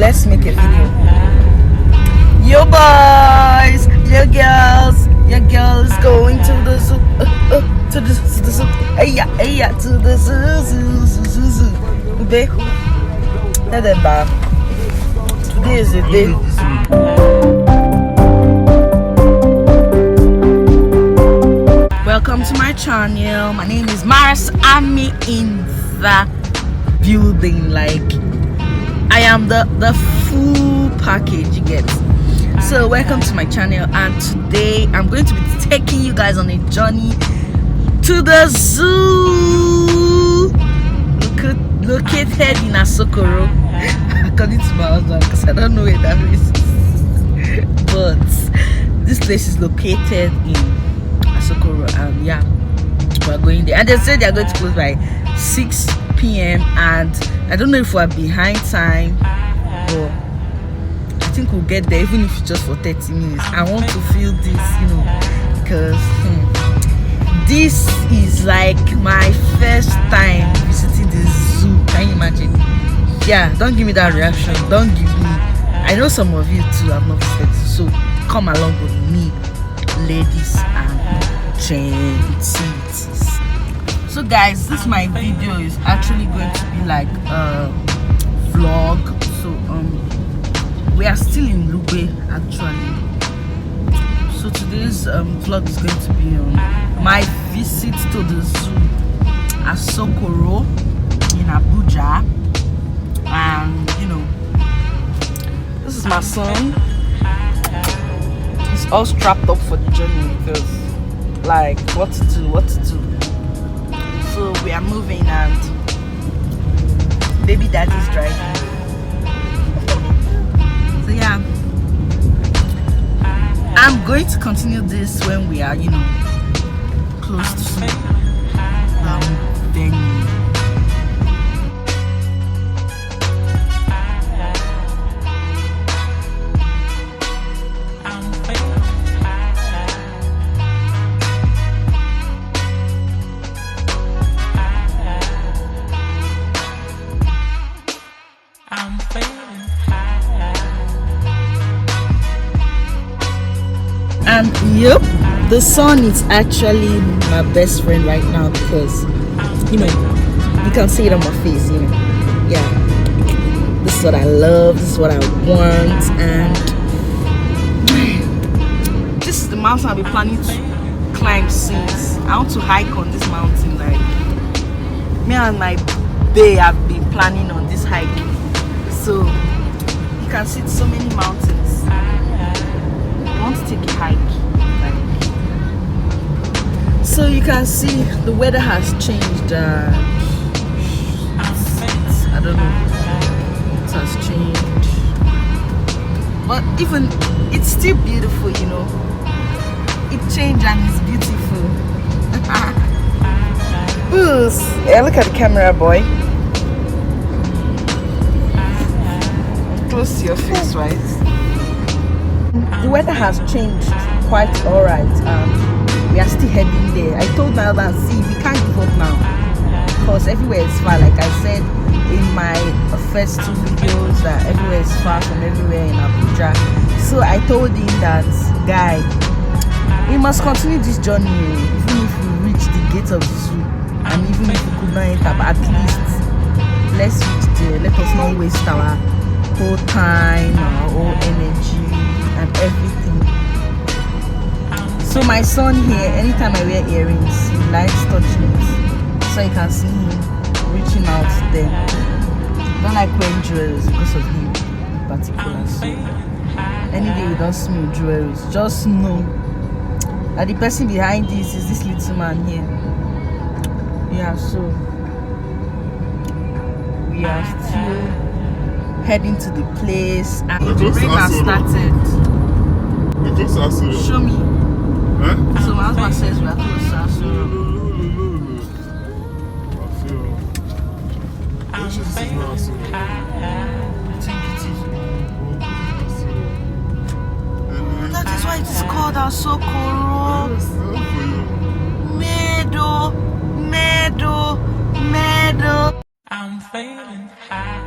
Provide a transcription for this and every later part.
let's make a video. Yo boys, your girls going to the zoo, to the zoo, yeah, to the zoo. Today, today is the day. Welcome to my channel. My name is Mars. I'm in the building. Like, I am the full package, you get. So welcome to my channel, and today I'm going to be taking you guys on a journey to the zoo located in Asokoro. According to my husband, because I don't know where that is. But this place is located in Asokoro, and yeah, we're going there. And they said they're going to close by 6 p.m. and I don't know if we're behind time, but I think we'll get there, even if it's just for 30 minutes. I want to feel this, you know, because this is like my first time visiting the zoo. Can you imagine? Yeah, don't give me that reaction. Don't give me. I know some of you too have not visited, so come along with me, ladies and gents. So guys, this my video is actually going to be like a vlog. So we are still in Lugbe actually. So today's vlog is going to be on my visit to the zoo Asokoro in Abuja. And you know, this is my son. He's all strapped up for the journey because like what to do. So we are moving and baby daddy's driving. So yeah, I'm going to continue this when we are, you know, close to venue. And yep, the sun is actually my best friend right now because, you know, you can see it on my face, you know. Yeah, this is what I love, this is what I want, and this is the mountain I've been planning to climb since. I want to hike on this mountain. Like, me and my bae have been planning on this hike. So you can see so many mountains. I want to take a hike. So you can see the weather has changed. I don't know. It has changed, but even it's still beautiful, you know. It changed and it's beautiful. Ooh, yeah, look at the camera, boy. Close to your face, right? The weather has changed quite alright. We are still heading there. I told my husband, see, we can't give up now because everywhere is far. Like I said in my first 2 videos, that everywhere is far from everywhere in Abuja. So I told him that, guy, we must continue this journey even if we reach the gate of the zoo, and even if we could not enter, but at least let's reach there. Let us not waste our whole time, our whole energy and everything. So my son here, anytime I wear earrings, he likes touching it. So you can see him reaching out there. I don't like wearing jewelry because of him in particular. So any day you don't see me with jewelry, just know that the person behind this is this little man here. Yeah, so we are still heading to the place, and the rain has started. Show me. Huh? So my husband says we are close to Asokoro. I think it is. That is why it is called Asokoro. Meadow. I'm feeling high.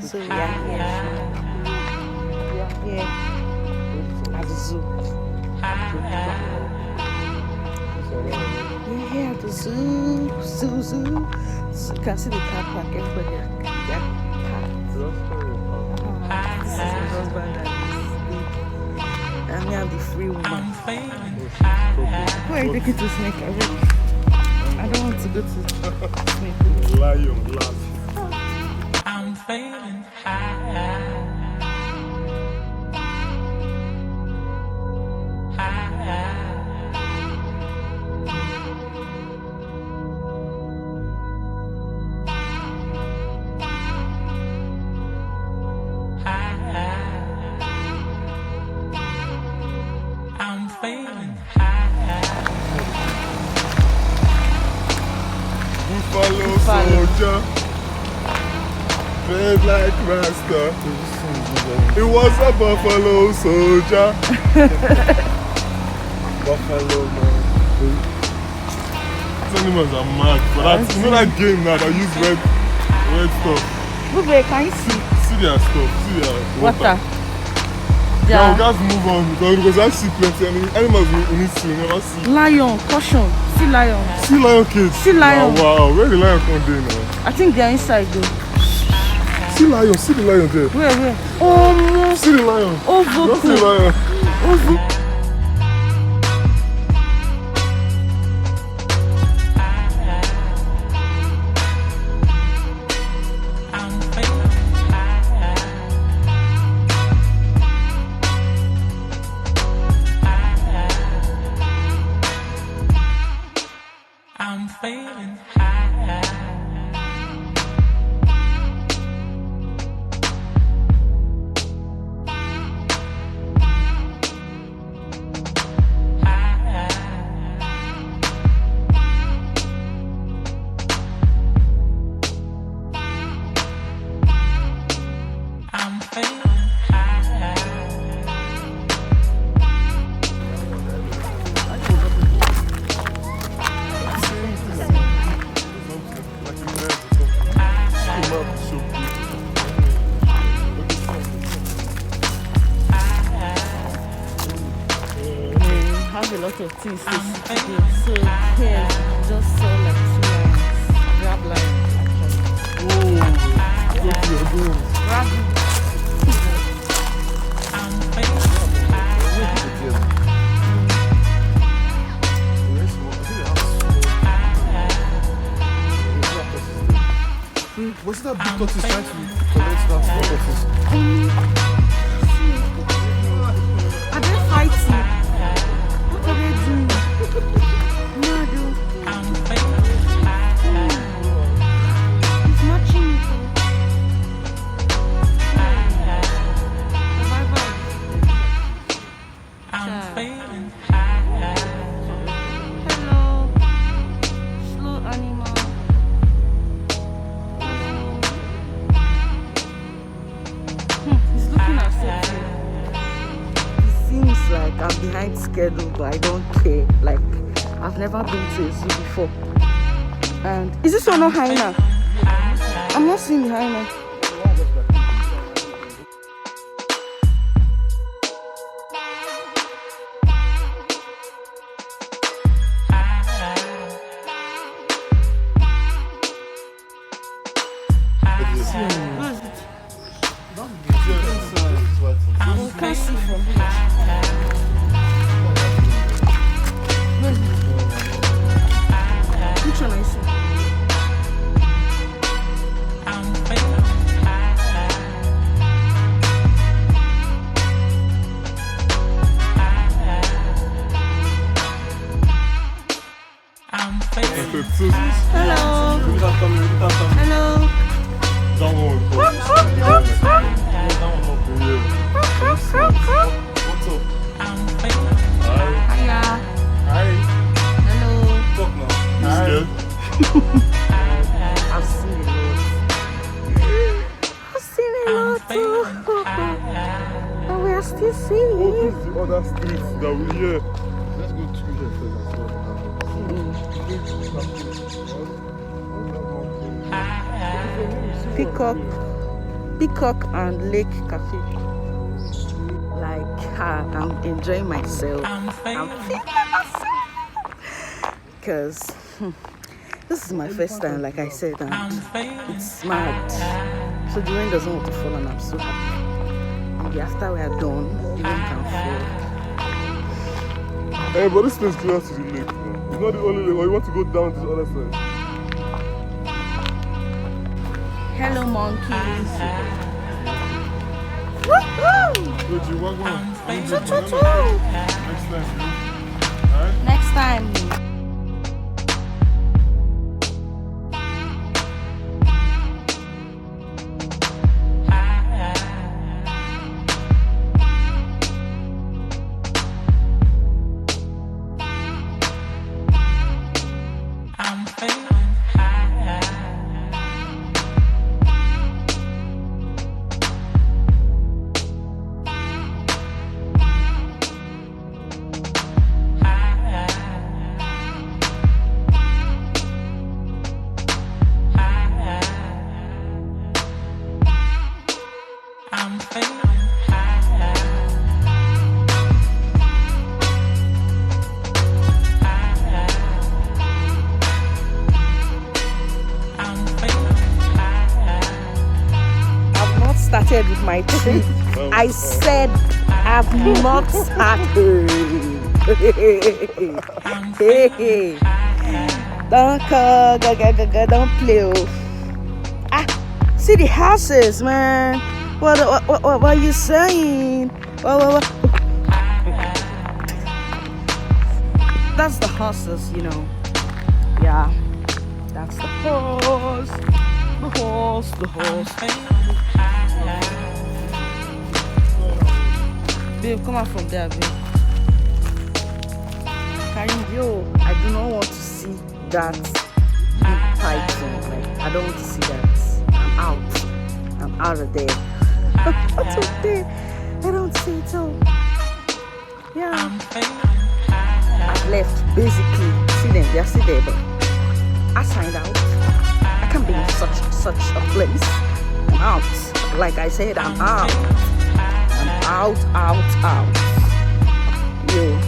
So we are here at the zoo. We're here at the zoo. So you can see the car park. Everybody are parked. This is my husband and me and the free woman. Where are you taking to Snake? I don't want to go to Snake. Lion glass. I'm feeling high. I'm feeling Buffalo soldier, red like Rasta. It was a buffalo soldier. Buffalo man. These animals are mad. But that's, you know that game now that use red stuff. Bube, can you see? See their stuff. See their Water. Yeah, we just move on because I see plenty animals we need to never see. Lion, caution. See lion. See lion kids. See lion. Wow, where the lion come there now? I think they are inside though. See the lion there. Where? Oh, See the lion. oh, Don't see the lion. I'm feeling high. I'm feeling have a lot of things to do. So here just saw like 2 lions. Grab lions actually. Grab it. Was that big tortoise trying to collect that small tortoise? Are they fighting? What are they doing? No, dude. He's matching me. I'm feeling Hello. Slow animal. He's looking at something. It seems like I'm behind schedule, but I don't care. Like, I've never been to a zoo before. And is this one not hyena? I'm not seeing the hyena. You can't see from here. Where's So, Hello. Hello. that one. What's up? I'm failing. Hi. Hiya. Hi. Hello. Talk now. You scared? I've seen a lot. I've seen a lot too. And we are still Oh, seeing. this is the other street that we hear. Let's go through here first and Peacock and Lake Cafe. Like I'm enjoying myself. I'm I'm failing. feeling myself because this is my first time, like I said, I'm and failing. it's mad. So the rain doesn't want to fall, and I'm so happy. Maybe after we are done, the rain can fall. Hey, but this place is close to the lake. Man. It's not the only lake, or you want to go down to the other side? Hello, monkeys. Woohoo! Wait, you walk one. Choo-choo-choo. Next time, you. Alright? Next time. I'm failing high. I'm failing high. I'm failing high. I've not started with my trip. I said I've not started. Hey, don't call, don't play. Ah, see the houses, man. What are you saying? What? That's the horses, you know. Yeah, that's the horse. The horse. Babe, come out from there, babe. Karim, yo, I do not want to see that big python. Like, I don't want to see that. I'm out of there. What's up there? I don't see it all. Yeah, I've left, basically. See them, they are still there, but I signed out. I can't be in such a place. I'm out. Like I said, I'm out. I'm out. Yo.